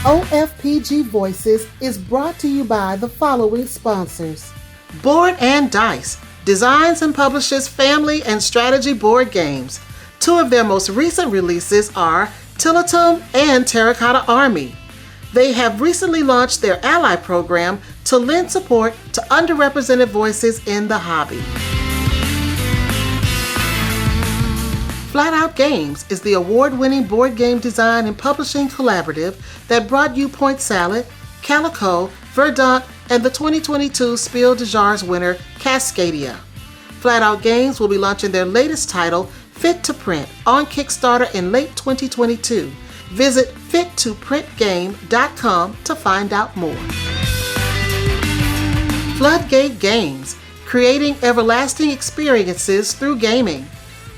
OFPG Voices is brought to you by the following sponsors. Board&Dice designs and publishes family and strategy board games. Two of their most recent releases are Tlacuaches and Terracotta Army. They have recently launched their ally program to lend support to underrepresented voices in the hobby. Floodgate Games is the award-winning board game design and publishing collaborative that brought you Point Salad, Calico, Verdant, and the 2022 Spiel des Jahres winner, Cascadia. Floodgate Games will be launching their latest title, Fit to Print, on Kickstarter in late 2022. Visit fit2printgame.com to find out more. Floodgate Games, creating everlasting experiences through gaming.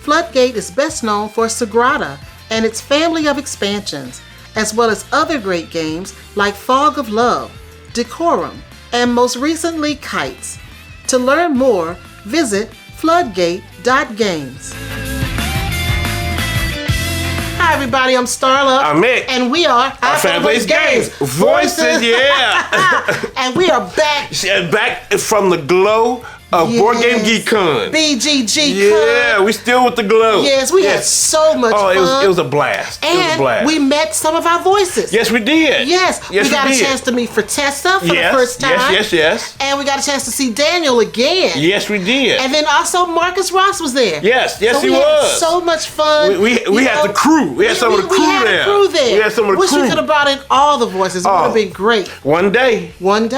Floodgate is best known for Sagrada and its family of expansions, as well as other great games like Fog of Love, Decorum, and most recently Kites. To learn more, visit floodgate.games. Hi everybody, I'm Starla. I'm Regg. And we are Our Fan-Based Games. Voices, yeah. And we are back. Back from the glow of Board Game Geek Con. BGG Con. Yeah, we still with the glow. Yes, we had so much fun. It was a blast. And we met some of our voices. Yes, we did. Yes, we got a chance to meet Tessa for the first time. Yes. And we got a chance to see Daniel again. Yes, we did. And then also Marcus Ross was there. Yes, so he was. Had so much fun. We had the crew. We had some of the crew there. We had some of the crew. Wish we could have brought in all the voices. It would have been great. One day. And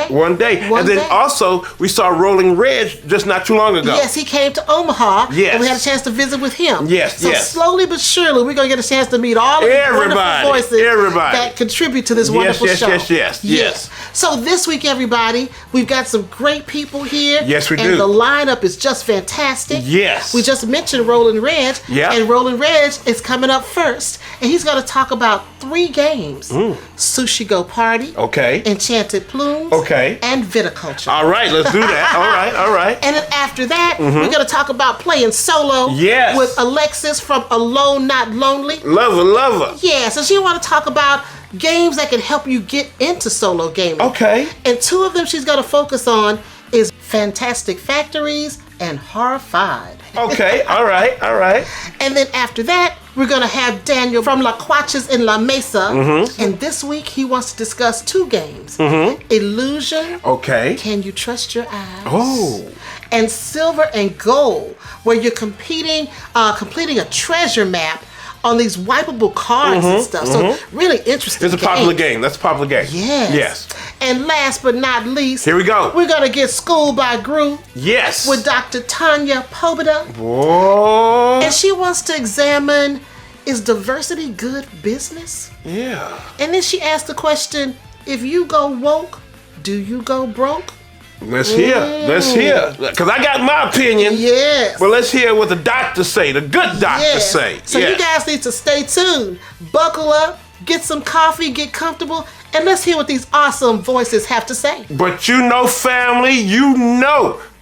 then also we saw Rolling Regg just not too long ago. Yes, he came to Omaha. Yes. And we had a chance to visit with him. Yes. So slowly but surely, we're going to get a chance to meet all of the wonderful voices that contribute to this wonderful show. Yes. So this week, everybody, we've got some great people here. Yes, we do. And the lineup is just fantastic. Yes. We just mentioned Roland Regg. Yeah. And Roland Regg is coming up first. And he's going to talk about 3 games. Sushi Go Party. Okay. Enchanted Plumes. Okay. And Viticulture. All right, let's do that. All right. And then after that, we're going to talk about playing solo with Alexis from Alone Not Lonely. Love her. Yeah, so she want to talk about games that can help you get into solo gaming. Okay. And 2 of them she's going to focus on is Fantastic Factories and Horrified. Okay, all right. And then after that, we're going to have Daniel from Tlacuaches in La Mesa. And this week, he wants to discuss 2 games. Illusion. Okay. Can You Trust Your Eyes? Oh. And Silver and Gold, where you're completing a treasure map on these wipeable cards and stuff. So really interesting. It's a popular game. That's a popular game. Yes. And last but not least, here we go. We're going to get Schooled by Group. Yes. With Dr. Tanya Pobuda. Whoa. And she wants to examine, is diversity good business? Yeah. And then she asked the question, if you go woke, do you go broke? Let's hear. Because I got my opinion. Yes. But let's hear what the doctors say, the good doctors say. So you guys need to stay tuned. Buckle up, get some coffee, get comfortable, and let's hear what these awesome voices have to say. But family,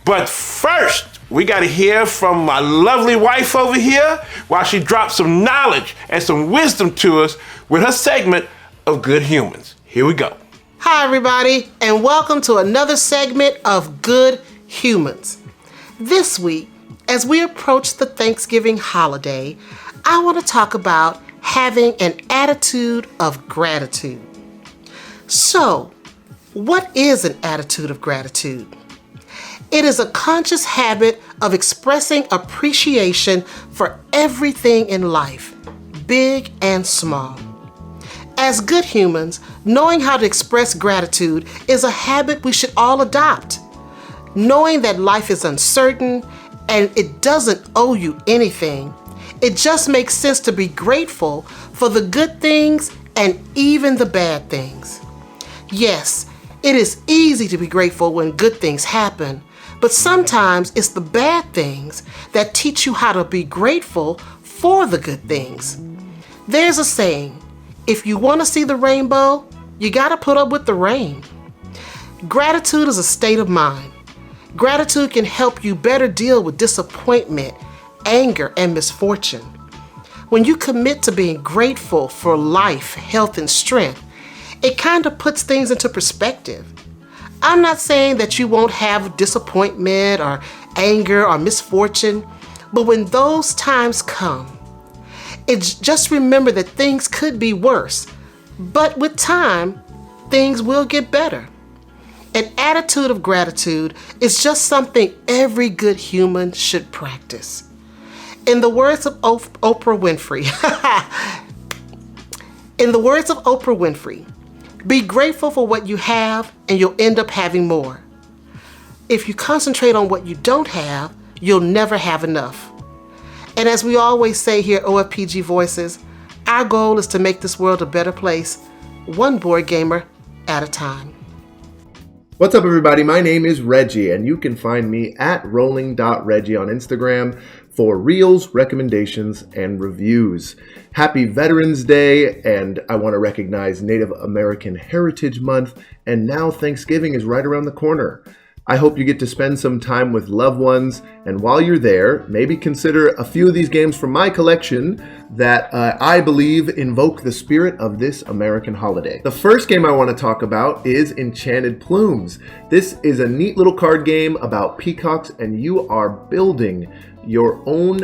But first, we got to hear from my lovely wife over here while she drops some knowledge and some wisdom to us with her segment of Good Humans. Here we go. Hi, everybody, and welcome to another segment of Good Humans. This week, as we approach the Thanksgiving holiday, I want to talk about having an attitude of gratitude. So, what is an attitude of gratitude? It is a conscious habit of expressing appreciation for everything in life, big and small. As good humans, knowing how to express gratitude is a habit we should all adopt. Knowing that life is uncertain and it doesn't owe you anything, it just makes sense to be grateful for the good things and even the bad things. Yes, it is easy to be grateful when good things happen, but sometimes it's the bad things that teach you how to be grateful for the good things. There's a saying, if you want to see the rainbow, you got to put up with the rain. Gratitude is a state of mind. Gratitude can help you better deal with disappointment, anger, and misfortune. When you commit to being grateful for life, health, and strength, It kind of puts things into perspective. I'm not saying that you won't have disappointment or anger or misfortune, but when those times come, just remember that things could be worse, but with time, things will get better. An attitude of gratitude is just something every good human should practice. In the words of Oprah Winfrey, be grateful for what you have and you'll end up having more. If you concentrate on what you don't have, you'll never have enough. And as we always say here at OFPG Voices, our goal is to make this world a better place, one board gamer at a time. What's up, everybody? My name is Reggie, and you can find me at rolling.reggie on Instagram for reels, recommendations, and reviews. Happy Veterans Day, and I want to recognize Native American Heritage Month, and now Thanksgiving is right around the corner. I hope you get to spend some time with loved ones, and while you're there, maybe consider a few of these games from my collection that I believe invoke the spirit of this American holiday. The first game I want to talk about is Enchanted Plumes. This is a neat little card game about peacocks, and you are building your own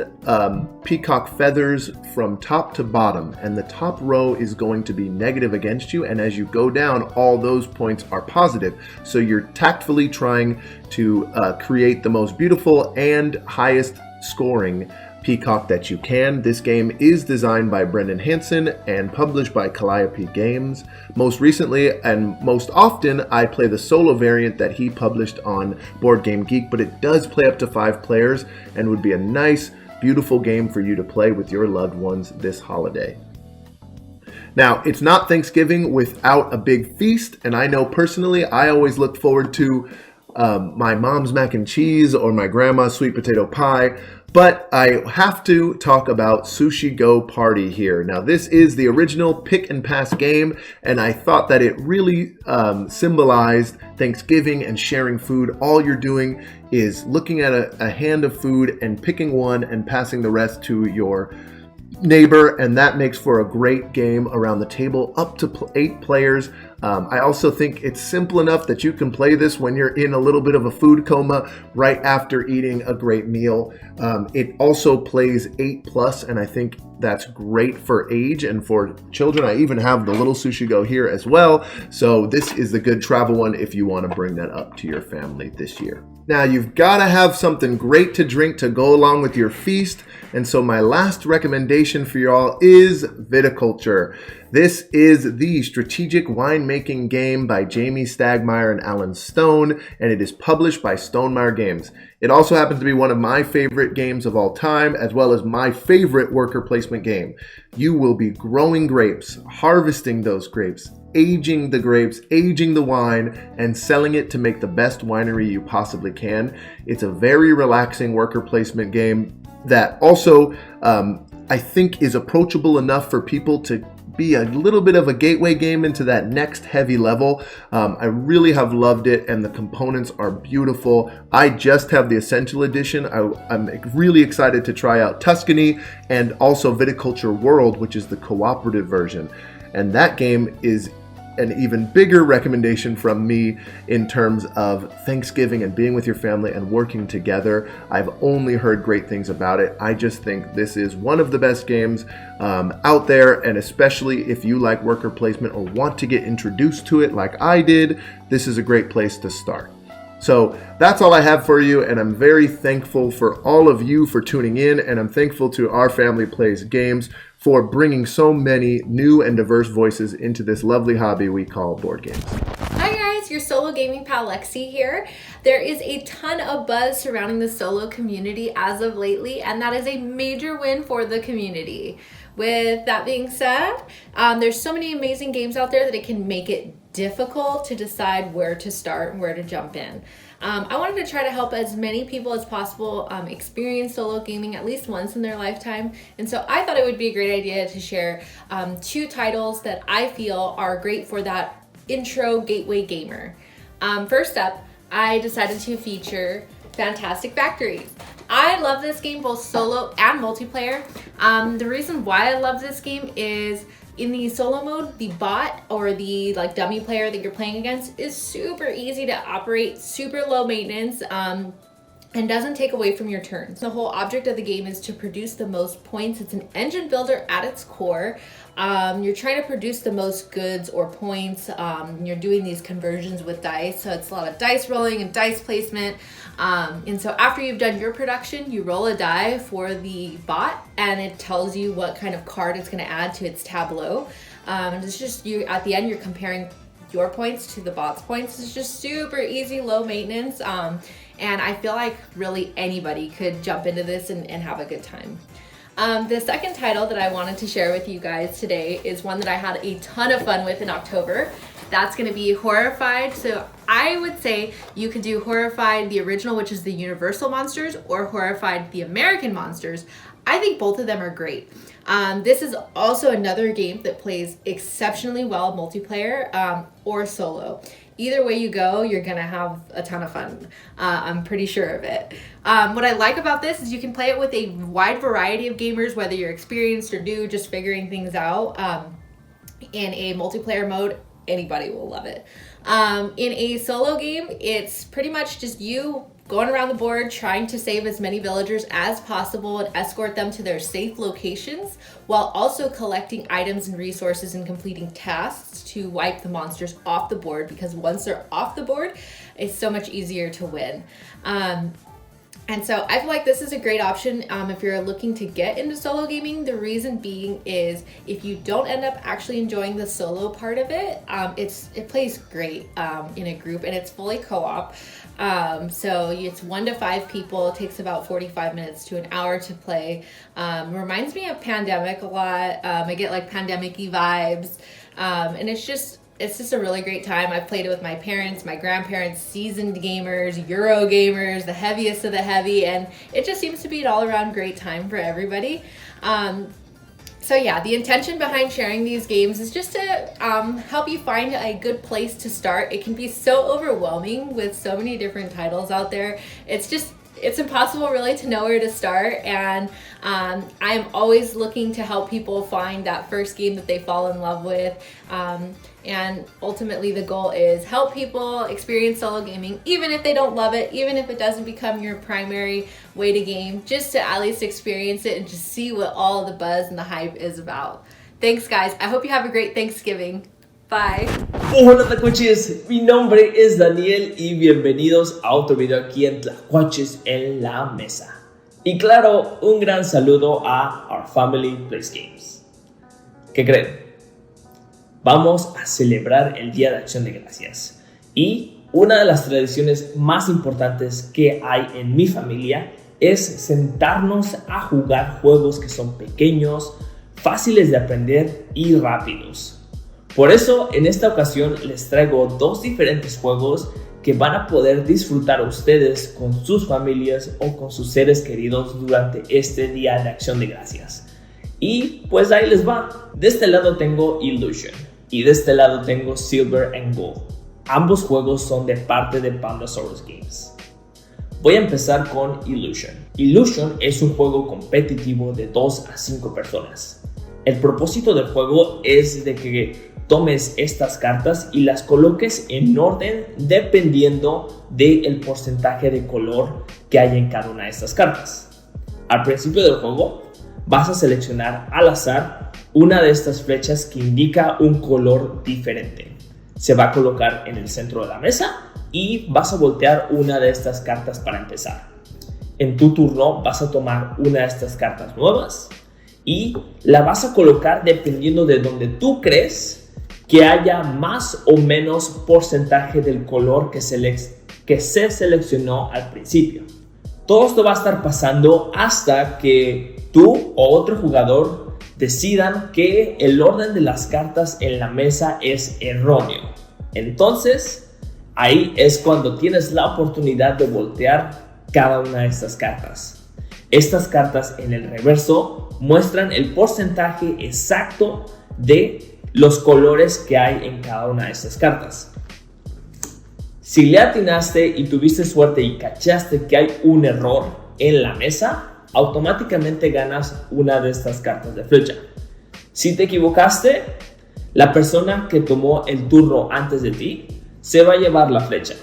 peacock feathers from top to bottom, and the top row is going to be negative against you, and as you go down, all those points are positive. So you're tactfully trying to create the most beautiful and highest scoring peacock that you can. This game is designed by Brendan Hansen and published by Calliope Games. Most recently and most often I play the solo variant that he published on Board Game Geek, but it does play up to 5 players and would be a nice, beautiful game for you to play with your loved ones this holiday. Now, it's not Thanksgiving without a big feast, and I know personally I always look forward to my mom's mac and cheese or my grandma's sweet potato pie. But I have to talk about Sushi Go Party here. Now, this is the original pick and pass game, and I thought that it really symbolized Thanksgiving and sharing food. All you're doing is looking at a hand of food and picking one and passing the rest to your neighbor, and that makes for a great game around the table, up to 8 players. I also think it's simple enough that you can play this when you're in a little bit of a food coma right after eating a great meal. It also plays 8+, and I think that's great for age and for children. I even have the little Sushi Go here as well. So this is the good travel one if you want to bring that up to your family this year. Now, you've got to have something great to drink to go along with your feast. And so my last recommendation for y'all is Viticulture. This is the strategic winemaking game by Jamie Stagmeyer and Alan Stone, and it is published by Stonemaier Games. It also happens to be one of my favorite games of all time, as well as my favorite worker placement game. You will be growing grapes, harvesting those grapes, aging the grapes, aging the wine, and selling it to make the best winery you possibly can. It's a very relaxing worker placement game that also I think is approachable enough for people to be a little bit of a gateway game into that next heavy level. I really have loved it, and the components are beautiful. I just have the Essential Edition. I'm really excited to try out Tuscany and also Viticulture World, which is the cooperative version. And that game is an even bigger recommendation from me in terms of Thanksgiving and being with your family and working together. I've only heard great things about it. I just think this is one of the best games out there, and especially if you like worker placement or want to get introduced to it like I did, this is a great place to start. So that's all I have for you, and I'm very thankful for all of you for tuning in, and I'm thankful to Our Family Plays Games for bringing so many new and diverse voices into this lovely hobby we call board games. Hi guys, your solo gaming pal Lexy here. There is a ton of buzz surrounding the solo community as of lately, and that is a major win for the community. With that being said, there's so many amazing games out there that it can make it difficult to decide where to start and where to jump in. I wanted to try to help as many people as possible experience solo gaming at least once in their lifetime, and so I thought it would be a great idea to share 2 titles that I feel are great for that intro gateway gamer. First up, I decided to feature Fantastic Factories. I love this game both solo and multiplayer. The reason why I love this game is in the solo mode, the bot or the like dummy player that you're playing against is super easy to operate, super low maintenance, and doesn't take away from your turns. The whole object of the game is to produce the most points. It's an engine builder at its core. You're trying to produce the most goods or points. You're doing these conversions with dice, so it's a lot of dice rolling and dice placement. And so after you've done your production, you roll a die for the bot, and it tells you what kind of card it's going to add to its tableau. It's just you at the end, you're comparing your points to the bot's points. It's just super easy, low maintenance. And I feel like really anybody could jump into this and have a good time. The second title that I wanted to share with you guys today is one that I had a ton of fun with in October. That's going to be Horrified. So I would say you could do Horrified the original, which is the Universal Monsters, or Horrified the American Monsters. I think both of them are great. This is also another game that plays exceptionally well multiplayer or solo. Either way you go, you're gonna have a ton of fun. I'm pretty sure of it. What I like about this is you can play it with a wide variety of gamers, whether you're experienced or new, just figuring things out. In a multiplayer mode, anybody will love it. In a solo game, it's pretty much just you going around the board trying to save as many villagers as possible and escort them to their safe locations, while also collecting items and resources and completing tasks to wipe the monsters off the board, because once they're off the board, it's so much easier to win. And so I feel like this is a great option if you're looking to get into solo gaming. The reason being is if you don't end up actually enjoying the solo part of it, it plays great in a group, and it's fully co-op. So it's 1 to 5 people. It takes about 45 minutes to an hour to play. Reminds me of Pandemic a lot. I get like Pandemic-y vibes. And it's just a really great time. I've played it with my parents, my grandparents, seasoned gamers, Euro gamers, the heaviest of the heavy, and it just seems to be an all-around great time for everybody. So yeah, the intention behind sharing these games is just to help you find a good place to start. It can be so overwhelming with so many different titles out there. It's impossible really to know where to start, and I'm always looking to help people find that first game that they fall in love with. And ultimately the goal is help people experience solo gaming, even if they don't love it, even if it doesn't become your primary way to game, just to at least experience it and just see what all the buzz and the hype is about. Thanks guys, I hope you have a great Thanksgiving. Bye. Hola Tlacuaches, mi nombre es Daniel y bienvenidos a otro video aquí en Tlacuaches en la Mesa. Y claro, un gran saludo a Our Family Plays Games. ¿Qué creen? Vamos a celebrar el Día de Acción de Gracias. Y una de las tradiciones más importantes que hay en mi familia es sentarnos a jugar juegos que son pequeños, fáciles de aprender y rápidos. Por eso, en esta ocasión les traigo 2 diferentes juegos que van a poder disfrutar ustedes con sus familias o con sus seres queridos durante este Día de Acción de Gracias. Y pues ahí les va. De este lado tengo Illusion y de este lado tengo Silver and Gold. Ambos juegos son de parte de Pandasaurus Games. Voy a empezar con Illusion. Illusion es un juego competitivo de 2 a 5 personas. El propósito del juego es de que tomes estas cartas y las coloques en orden dependiendo del porcentaje de color que hay en cada una de estas cartas. Al principio del juego vas a seleccionar al azar una de estas flechas que indica un color diferente. Se va a colocar en el centro de la mesa y vas a voltear una de estas cartas para empezar. En tu turno vas a tomar una de estas cartas nuevas y la vas a colocar dependiendo de donde tú crees que haya más o menos porcentaje del color que se seleccionó al principio. Todo esto va a estar pasando hasta que tú o otro jugador decidan que el orden de las cartas en la mesa es erróneo. Entonces, ahí es cuando tienes la oportunidad de voltear cada una de estas cartas. Estas cartas en el reverso muestran el porcentaje exacto de los colores que hay en cada una de estas cartas. Si le atinaste y tuviste suerte y cachaste que hay un error, en la mesa, automáticamente ganas una de estas cartas de flecha. Si te equivocaste, la persona que tomó el turno antes de ti se va a llevar la flecha.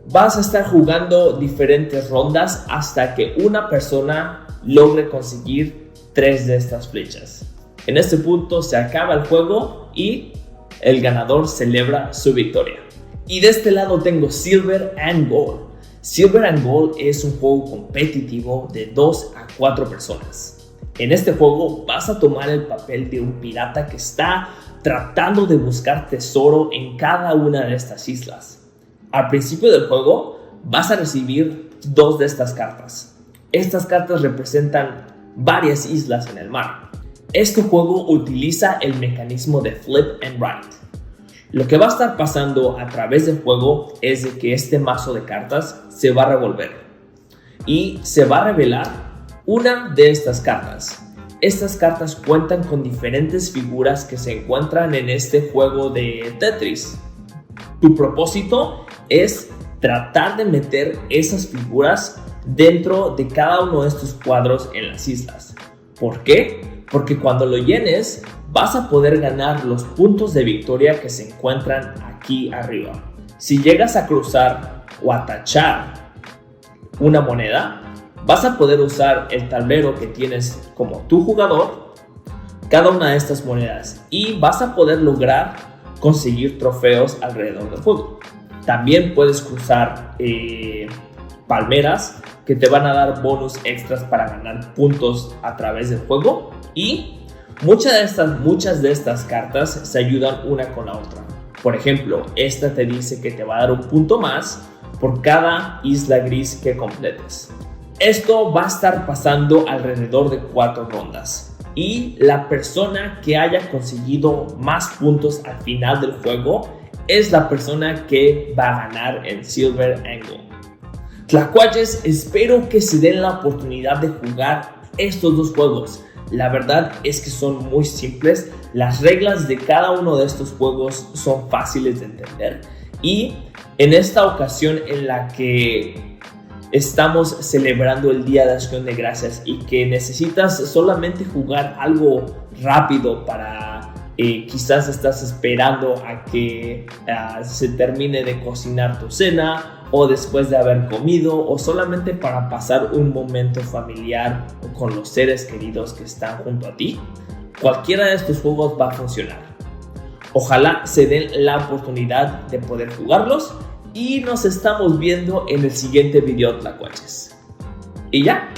Vas a estar jugando diferentes rondas hasta que una persona logre conseguir 3 de estas flechas. En este punto se acaba el juego y el ganador celebra su victoria. Y de este lado tengo Silver and Gold. Silver and Gold es un juego competitivo de 2 a 4 personas. En este juego vas a tomar el papel de un pirata que está tratando de buscar tesoro en cada una de estas islas. Al principio del juego vas a recibir 2 de estas cartas. Estas cartas representan varias islas en el mar. Este juego utiliza el mecanismo de flip and write. Lo que va a estar pasando a través del juego es de que este mazo de cartas se va a revolver y se va a revelar una de estas cartas. Estas cartas cuentan con diferentes figuras que se encuentran en este juego de Tetris. Tu propósito es tratar de meter esas figuras dentro de cada uno de estos cuadros en las islas. ¿Por qué? Porque cuando lo llenes vas a poder ganar los puntos de victoria que se encuentran aquí arriba. Si llegas a cruzar o a tachar una moneda, vas a poder usar el tablero que tienes como tu jugador, cada una de estas monedas, y vas a poder lograr conseguir trofeos alrededor del juego. También puedes cruzar palmeras que te van a dar bonus extras para ganar puntos a través del juego, y muchas de estas cartas se ayudan una con la otra. Por ejemplo, esta te dice que te va a dar un punto más por cada isla gris que completes. Esto va a estar pasando alrededor de 4 rondas y la persona que haya conseguido más puntos al final del juego es la persona que va a ganar el Silver and Gold. Tlacuaches, espero que se den la oportunidad de jugar estos 2 juegos. La verdad es que son muy simples, las reglas de cada uno de estos juegos son fáciles de entender, y en esta ocasión en la que estamos celebrando el Día de Acción de Gracias y que necesitas solamente jugar algo rápido para quizás estás esperando a que se termine de cocinar tu cena, o después de haber comido, o solamente para pasar un momento familiar con los seres queridos que están junto a ti, cualquiera de estos juegos va a funcionar. Ojalá se den la oportunidad de poder jugarlos y nos estamos viendo en el siguiente video, Tlacuaches. Y ya.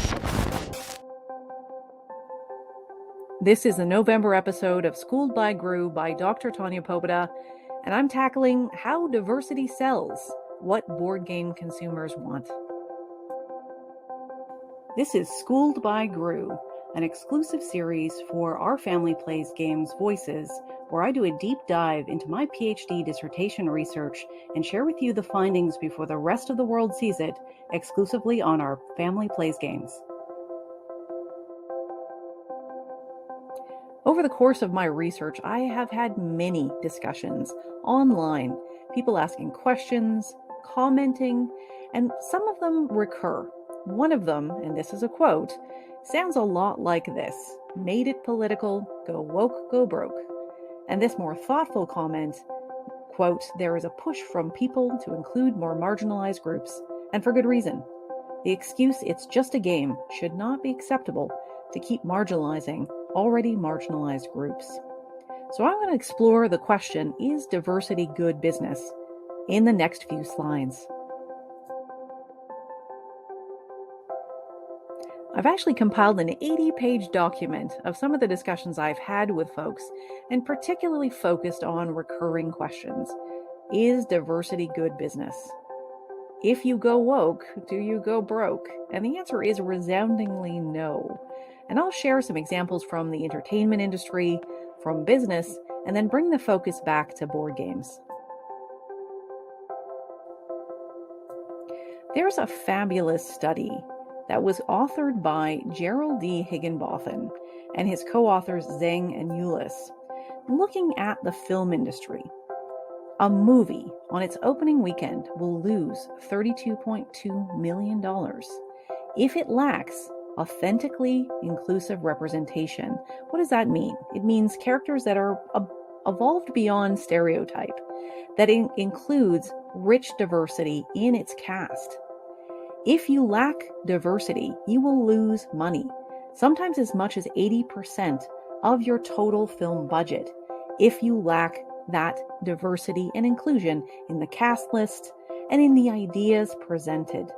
This is the November episode of Schooled by Gru by Dr. Tanya Pobuda, and I'm tackling how diversity sells, what board game consumers want. This is Schooled by Gru, an exclusive series for Our Family Plays Games Voices, where I do a deep dive into my PhD dissertation research and share with you the findings before the rest of the world sees it, exclusively on Our Family Plays Games. Over the course of my research, I have had many discussions online, people asking questions, commenting, and some of them recur. One of them, and this is a quote, sounds a lot like this: made it political, go woke, go broke. And this more thoughtful comment, quote, there is a push from people to include more marginalized groups, and for good reason. The excuse it's just a game should not be acceptable to keep marginalizing already marginalized groups. So I'm going to explore the question, is diversity good business, in the next few slides. I've actually compiled an 80-page document of some of the discussions I've had with folks, and particularly focused on recurring questions. Is diversity good business? If you go woke, do you go broke? And the answer is resoundingly no. And I'll share some examples from the entertainment industry, from business, and then bring the focus back to board games. There's a fabulous study that was authored by Gerald D. Higginbotham and his co-authors Zeng and Eulis, looking at the film industry. A movie on its opening weekend will lose $32.2 million. if it lacks authentically inclusive representation. What does that mean? It means characters that are evolved beyond stereotype, that includes rich diversity in its cast. If you lack diversity, you will lose money, sometimes as much as 80% of your total film budget, if you lack that diversity and inclusion in the cast list and in the ideas presented.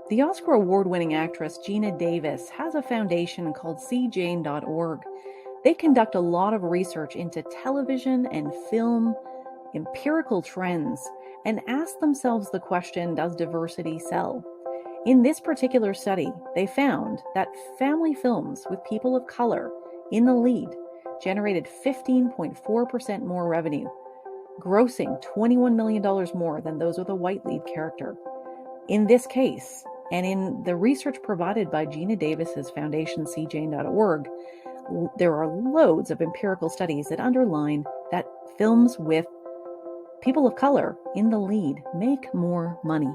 The Oscar award-winning actress Geena Davis has a foundation called cjane.org. They conduct a lot of research into television and film empirical trends and ask themselves the question, does diversity sell? In this particular study, they found that family films with people of color in the lead generated 15.4% more revenue, grossing $21 million more than those with a white lead character. In this case, and in the research provided by Geena Davis's foundation, cjane.org, there are loads of empirical studies that underline that films with people of color in the lead make more money.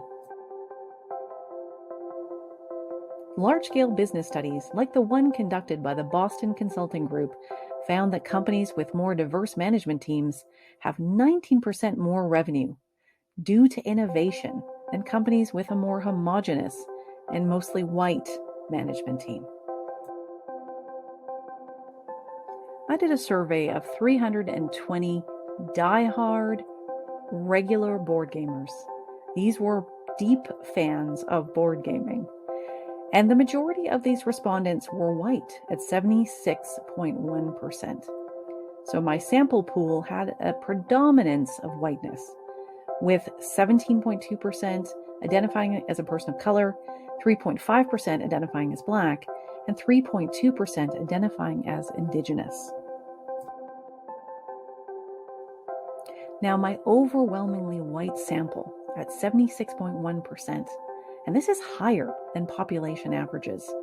Large-scale business studies, like the one conducted by the Boston Consulting Group, found that companies with more diverse management teams have 19% more revenue due to innovation than companies with a more homogeneous and mostly white management team. I did a survey of 320 die-hard, regular board gamers. These were deep fans of board gaming. And the majority of these respondents were white at 76.1%. So my sample pool had a predominance of whiteness, with 17.2% identifying as a person of color, 3.5% identifying as Black, and 3.2% identifying as Indigenous. Now, my overwhelmingly white sample at 76.1%, and this is higher than population averages.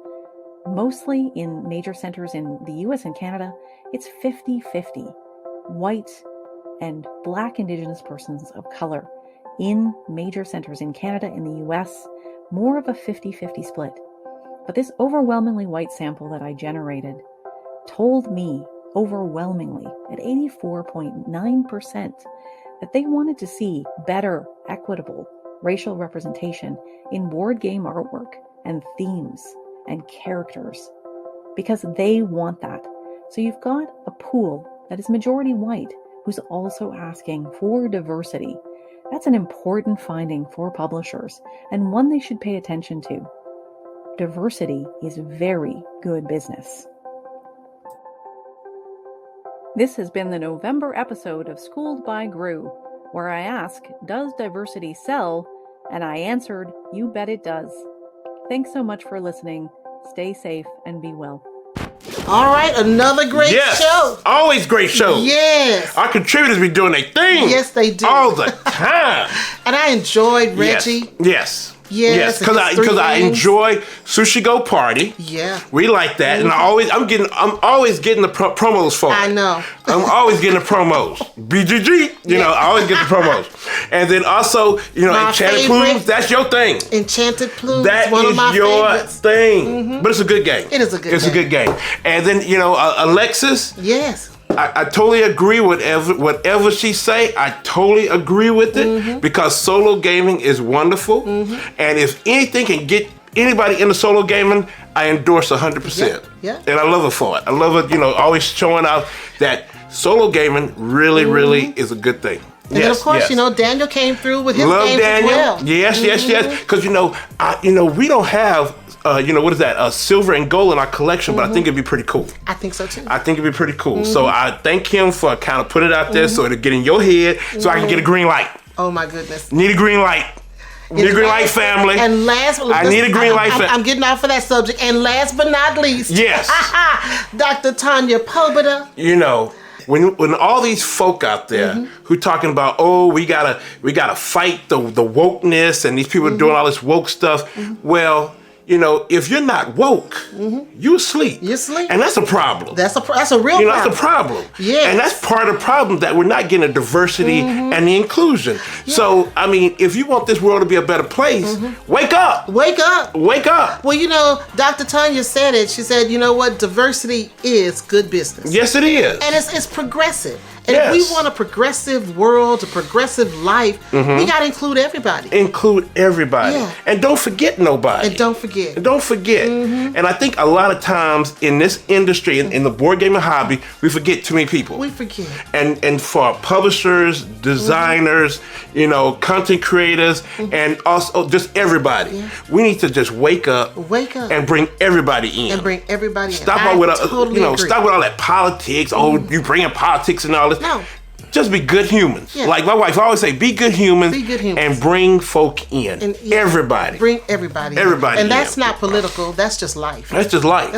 Mostly in major centers in the US and Canada, it's 50-50, white and Black Indigenous persons of color. In major centers in Canada and the US, more of a 50-50 split. But this overwhelmingly white sample that I generated told me overwhelmingly at 84.9% that they wanted to see better, equitable racial representation in board game artwork and themes and characters, because they want that. So you've got a pool that is majority white who's also asking for diversity. That's an important finding for publishers and one they should pay attention to. Diversity is very good business. This has been the November episode of Schooled by Gru, where I ask, does diversity sell? And I answered, you bet it does. Thanks so much for listening. Stay safe and be well. All right, another great show. Always great shows. Yes. Our contributors be doing their thing. Yes, they do. All the time. And I enjoyed Reggie. Yes. Yes, because I enjoy Sushi Go Party. Yeah, we like that, and I'm always getting the promos for it. I know. I'm always getting the promos. BGG, I always get the promos, and then also, Enchanted Plumes. That's your thing. Enchanted Plumes. That one is of my your favorites. thing. Mm-hmm. But it's a good game. It is a good. It's a good game. And then Alexis. Yes. I totally agree with whatever she say. I totally agree with it because solo gaming is wonderful. And if anything can get anybody into solo gaming, I endorse 100%. Yeah. And I love her for it. I love her, always showing out that solo gaming really is a good thing. And then of course, Daniel came through with his games Daniel. as well. Yes. Because we don't have what is that? Silver and gold in our collection, but I think it'd be pretty cool. I think so too. I think it'd be pretty cool. So I thank him for kind of putting it out there so it'll get in your head so I can get a green light. Oh my goodness. Need a green light. Need a green light, family. And I need a green light, family. I'm getting off of that subject. And last but not least, yes, Dr. Tanya Pobuda. When all these folk out there who talking about, we gotta fight the wokeness and these people are doing all this woke stuff. Well, if you're not woke, you asleep. You asleep. And that's a problem. That's a real problem. That's a problem. Yes. And that's part of the problem, that we're not getting the diversity and the inclusion. Yeah. So, I mean, if you want this world to be a better place, wake up. Wake up. Wake up. Well, Dr. Tanya said it. She said, you know what? Diversity is good business. Yes, it is. And it's progressive. And if we want a progressive world, a progressive life, we got to include everybody. Include everybody. Yeah. And don't forget nobody. And don't forget. And I think a lot of times in this industry, in the board gaming hobby, we forget too many people. We forget. And for publishers, designers, content creators, and also just everybody, we need to just wake up. And bring everybody in. Stop with all that politics. Oh, you bringing politics and all this. No. Just be good humans. Yeah. Like my wife always say, be good humans. And bring folk in. And, everybody. Bring everybody in. And that's not political. That's just life. That's just life.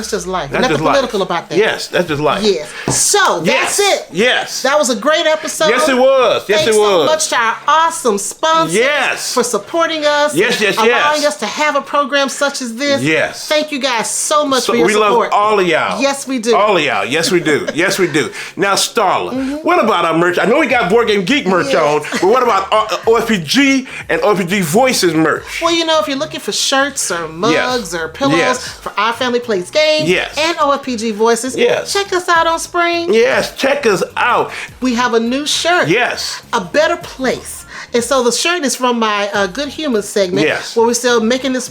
Nothing political about that. Yes, that's just life. Yes. So, that's it. Yes. That was a great episode. Yes, it was. Thanks so much to our awesome sponsors for supporting us. Allowing us to have a program such as this. Yes. Thank you guys so much for your support. We love all of y'all. Yes, we do. All of y'all. Yes, we do. Yes, we do. Now, Starla, what about our merch? I know we got Board Game Geek merch on, but what about OFPG and OFPG Voices merch? Well, if you're looking for shirts or mugs or pillows for Our Family Plays Games and OFPG Voices, check us out on Spring. Yes, check us out. We have a new shirt. Yes. A Better Place. And so the shirt is from my Good Humans segment, where we say making this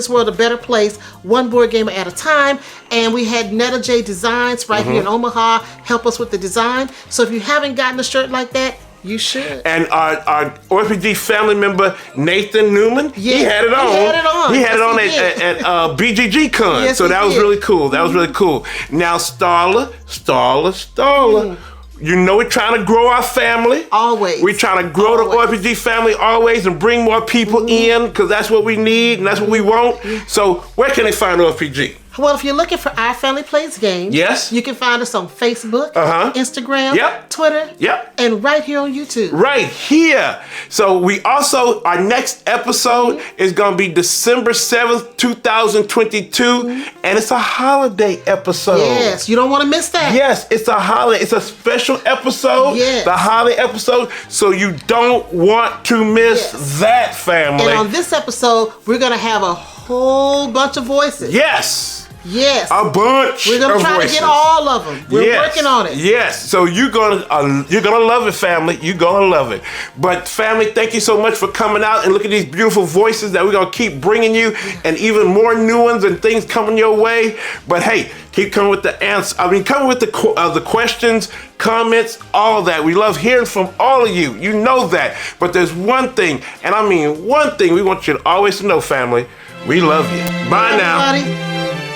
world a better place, one board game at a time. And we had Netta J Designs here in Omaha help us with the design. So if you haven't gotten a shirt like that, you should. And our OFPG family member, Nathan Newman, he had it on. He had it on at BGG Con. Yes, so that was really cool. That was really cool. Now, Starla. We're trying to grow our family. Always. We're trying to grow the OFPG family always and bring more people in, because that's what we need and that's what we want. So where can they find OFPG? Well, if you're looking for Our Family Plays Games, you can find us on Facebook, Instagram, Twitter, and right here on YouTube. Right here. So we also, our next episode is going to be December 7th, 2022, and it's a holiday episode. Yes, you don't want to miss that. Yes, it's a holiday. It's a special episode, the holiday episode, so you don't want to miss that, family. And on this episode, we're going to have a whole bunch of voices. Yes. A bunch. We're gonna try to get all of them. We're working on it. Yes. So you're gonna love it, family. You're gonna love it. But family, thank you so much for coming out and look at these beautiful voices that we're gonna keep bringing you, and even more new ones and things coming your way. But hey, keep coming with the answers. Coming with the questions, comments, all of that. We love hearing from all of you. You know that. But there's one thing, and I mean one thing we want you to always to know, family. We love you. Bye now. Everybody.